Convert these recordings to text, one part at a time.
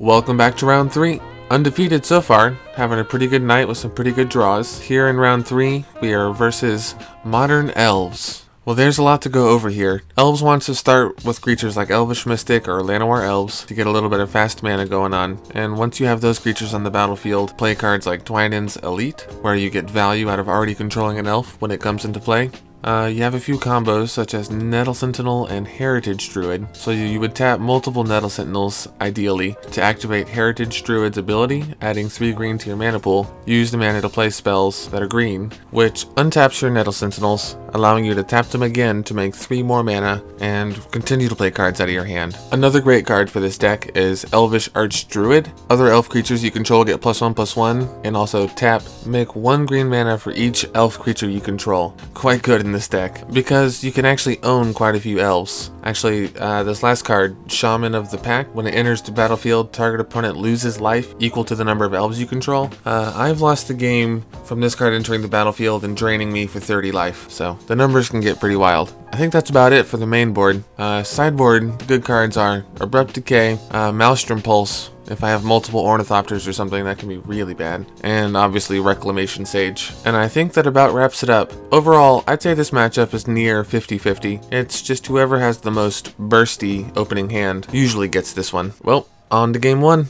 Welcome back to round 3. Undefeated so far, having a pretty good night with some pretty good draws. Here in round 3, we are versus Modern Elves. Well, there's a lot to go over here. Elves wants to start with creatures like Elvish Mystic or Llanowar Elves to get a little bit of fast mana going on. And once you have those creatures on the battlefield, play cards like Dwynen's Elite, where you get value out of already controlling an elf when it comes into play. You have a few combos such as Nettle Sentinel and Heritage Druid, so you would tap multiple Nettle Sentinels, ideally, to activate Heritage Druid's ability, adding 3 green to your mana pool. Use the mana to play spells that are green, which untaps your Nettle Sentinels, allowing you to tap them again to make 3 more mana, and continue to play cards out of your hand. Another great card for this deck is Elvish Archdruid. Other elf creatures you control get +1/+1, and also tap, make 1 green mana for each elf creature you control. Quite good in this deck, because you can actually own quite a few elves. Actually, this last card, Shaman of the Pack, when it enters the battlefield, target opponent loses life equal to the number of elves you control. I've lost the game from this card entering the battlefield and draining me for 30 life, so the numbers can get pretty wild. I think that's about it for the main board. Sideboard, good cards are Abrupt Decay, Maelstrom Pulse. If I have multiple Ornithopters or something, that can be really bad. And obviously Reclamation Sage. And I think that about wraps it up. Overall, I'd say this matchup is near 50-50. It's just whoever has the most bursty opening hand usually gets this one. Well, on to game 1.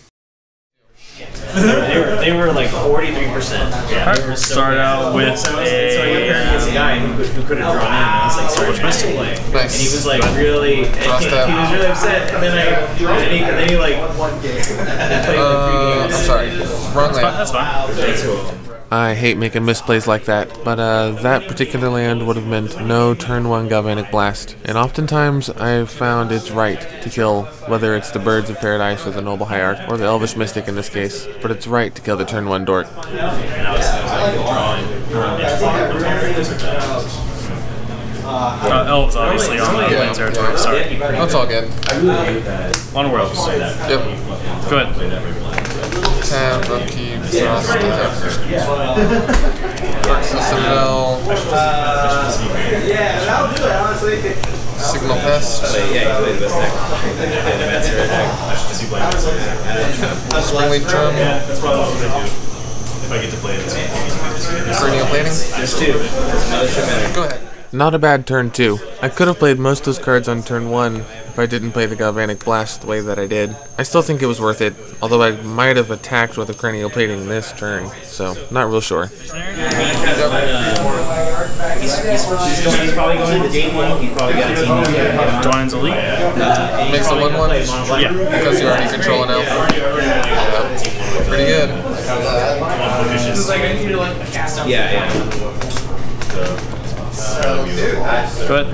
They were like 43%. Yeah. Right, start out with so a guy who could have drawn in. I was like, Elvish Mystic play. Nice. And he was like really, he was really upset. And then he like played like 3 games. I'm sorry, wrong land. That's fine. That's cool. I hate making misplays like that, but that particular land would have meant no turn 1 Galvanic Blast, and oftentimes I've found it's right to kill, whether it's the Birds of Paradise or the Noble Hierarch, or the Elvish Mystic in this case, but it's right to kill the turn 1 Dork. Elves, obviously, on the land territory to start. That's all good. One Worlds. Yep. Go ahead. Tab, Upkeep, Frost, Citadel, Signal Pest, Springleaf Drum, Perennial Plating. Go ahead. Not a bad turn 2. I could have played most of those cards on turn 1 if I didn't play the Galvanic Blast the way that I did. I still think it was worth it, although I might have attacked with a Perennial Plating this turn, so not real sure. He's probably going to the day 1. He's probably got a team. Dwynen's Elite. Makes a 1/1? Yeah. Because you already control an elf. Yeah. Pretty good. Yeah. Go ahead.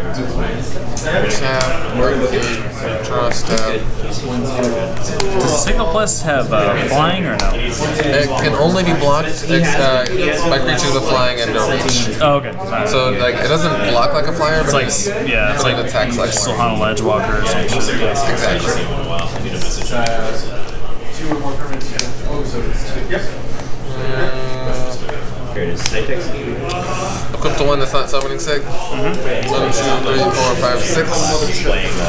Tab, draw tab. Does Signal Plus have flying or no? It can only be blocked by creatures with flying and no reach. Oh, okay. So like it doesn't block like a flyer, but It's like, yeah, it's but like it attacks like one. Silhana Ledgewalker or something. Exactly. Here it is. Equip the one that's not summoning sick. 1, 2, 3, 4, 5, 6.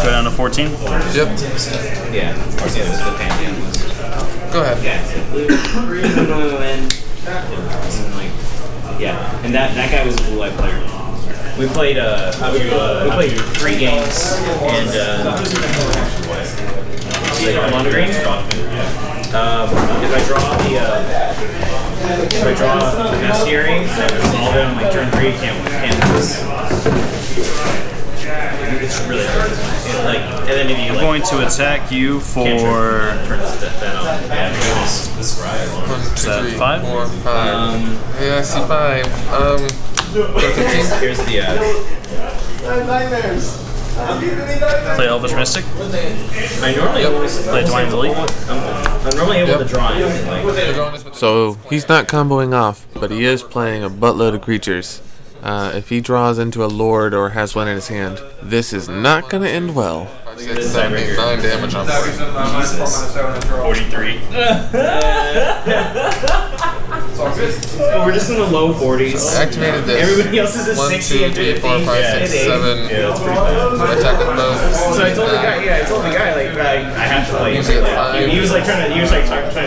Go down to 14. Yep. Yeah. Go ahead. Yeah, and that guy was a blue light player. We played 3 games and on green. If I draw the Mastery, all of them like turn 3 can't lose. It's really hard. And then if you I'm going to attack you for... Is that 5? 4, 5. Yeah, I see 5. Go to 15. Here's the nightmares. Play Elvish Mystic. I normally always Play Dwynen's Elite. I'm normally able to draw in. So he's not comboing off, but he is playing a buttload of creatures. If he draws into a Lord or has one in his hand, this is not going to end well. 6, 7, 8, 9 damage on board. 43. We're just in the low 40s. So I activated this. Everybody else is at 1, 60 2, and 3, 4, 5, 6, 7. Attack with both. So I told the guy, like, I have to play. Usually at 5. He was like trying to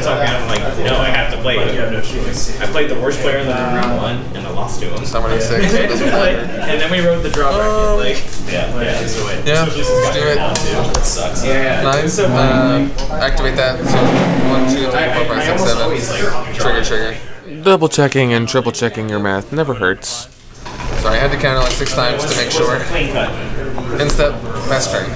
talk me out. I'm like, no, I have to play. I played the worst player in the round 1 and I lost to him. Someone at 6. It doesn't matter. And then we wrote the draw bracket. Like, let's do it. Yeah, let's do it. That sucks. Yeah. 9. Activate that. So 1, 2, 3, 4, 5, 6, 7. Trigger. Double checking and triple checking your math never hurts. So I had to count it like 6 times to make sure. Instep, pass turn.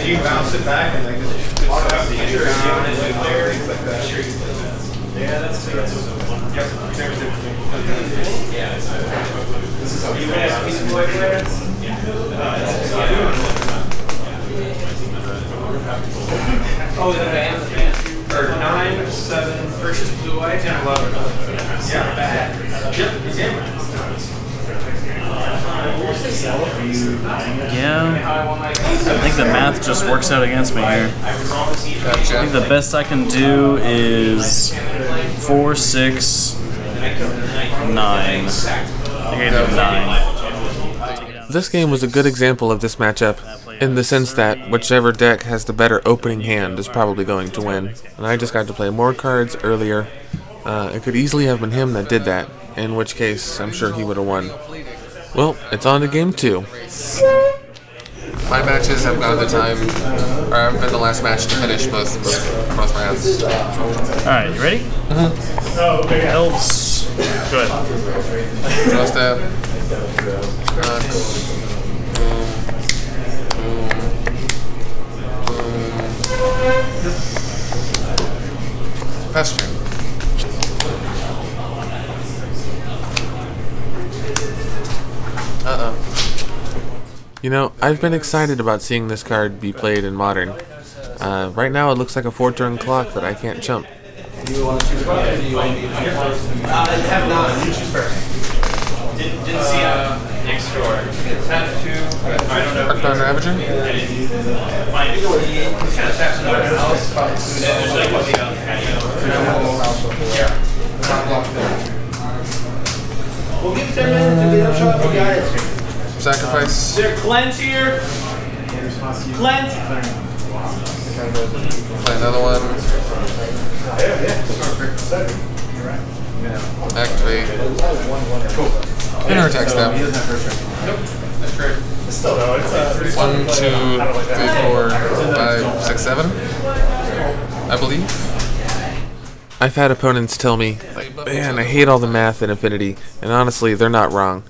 You bounce it back and like just have the enter down and move there, things like that. Yeah, that's this is how you guys boy players. Oh, the band. Or 9, 7, versus blue white, 10, 11. Yeah, bad. Yeah, I think the math just works out against me here. Gotcha. I think the best I can do is 4, 6, 9. I think I do 9. This game was a good example of this matchup, in the sense that whichever deck has the better opening hand is probably going to win. And I just got to play more cards earlier. It could easily have been him that did that, in which case I'm sure he would have won. Well, it's on to game 2. My matches have gone the time, or I've been the last match to finish both rounds. Alright, you ready? Mm-hmm. Elves. Go ahead. Draw step. Pass turn. You know, I've been excited about seeing this card be played in Modern. Right now it looks like a 4-turn clock that I can't jump. Have not. Didn't see next door. It's had 2. I don't know. Arcana Ravager? We'll give 10 minutes to get a shot. We got it. Sacrifice. Is there Clint here? Clint? Play another one. Activate. Inner attack step. 1, 2, 3, 4, 5, 6, 7. I believe. I've had opponents tell me, like, man, I hate all the math in Affinity, and honestly, they're not wrong.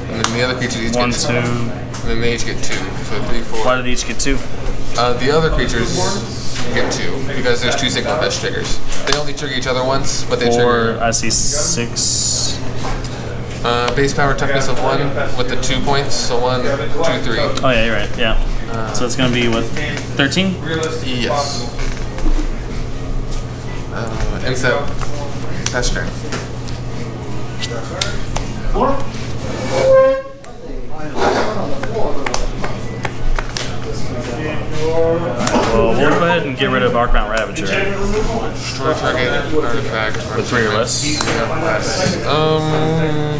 And then the other creatures each 1, get 2. And then they each get 2. So 3, 4. Why did each get 2? The other creatures get 2 because there's 2 signal best triggers. They only trigger each other once, but they 4, trigger. I see 6. Base power toughness of 1 with the 2 points. So 1, 2, 3. Oh yeah, you're right. Yeah. So it's gonna be what? 13? Yes. Instep. Pass turn. Well, we'll go ahead and get rid of Arcana Ravager. Destroy target artifact. With 3 or less.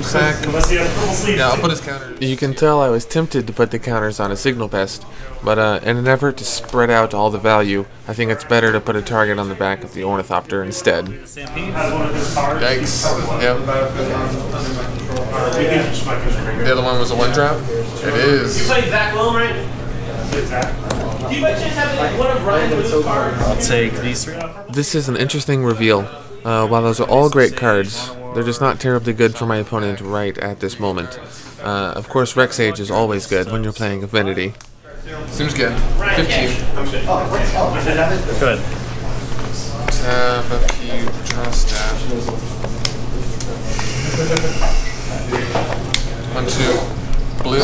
Sack. Yeah, I'll put his counter. You can tell I was tempted to put the counters on a signal pest, but in an effort to spread out all the value, I think it's better to put a target on the back of the Ornithopter instead. Yikes. Yep. The other one was a 1-drop. It is. You played Zach Loam, right? Do you by chance have one of Ryan's blue cards? I'll take these 3. This is an interesting reveal. While those are all great cards, they're just not terribly good for my opponent right at this moment. Of course, Rex Age is always good when you're playing Affinity. Seems good. 15. Good. Tap, upkeep, draw staff. 1, 2. Blue.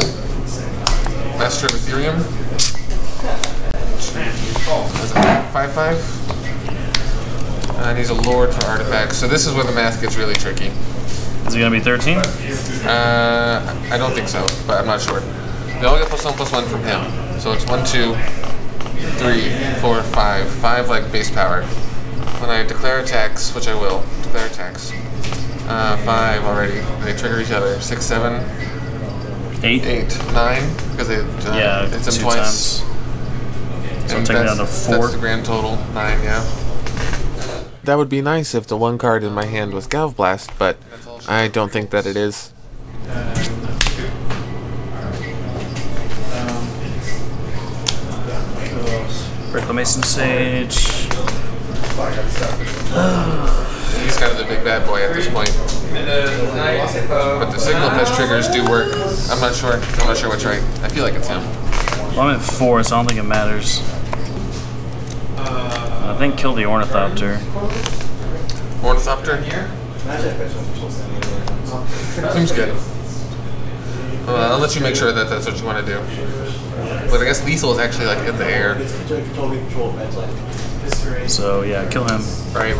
Master of Ethereum. 5/5. And he's a Lord for artifacts. So this is where the math gets really tricky. Is it gonna be 13? I don't think so, but I'm not sure. They all get +1/+1 from him. So it's 1, 2, 3, 4, 5. 5 like base power. When I declare attacks, which I will, declare attacks. 5 already. They trigger each other. 6, 7, 8. 9, because Yeah, it's them 2 twice. times. So I'm And taking down to 4. That's the grand total. 9, yeah. That would be nice if the one card in my hand was Galv Blast, but I don't think that it is. Reclamation Sage. He's kind of the big bad boy at this point. But the signal pest triggers do work. I'm not sure. I'm not sure what's right. I feel like it's him. Well, I'm at 4, so I don't think it matters. I think kill the Ornithopter. Ornithopter? Seems good. I'll let you make sure that that's what you want to do. But I guess lethal is actually like in the air. So yeah, kill him. Right.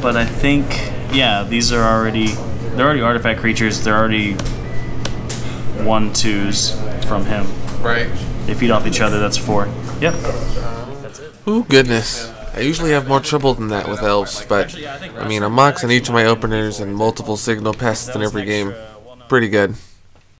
But I think, yeah, these are they're already artifact creatures. They're already 1/2s from him. Right. They feed off each other. That's 4. Yep. That's it. Ooh, goodness. I usually have more trouble than that with elves, but I mean, a mox on each of my openers and multiple signal pests in every game. Pretty good.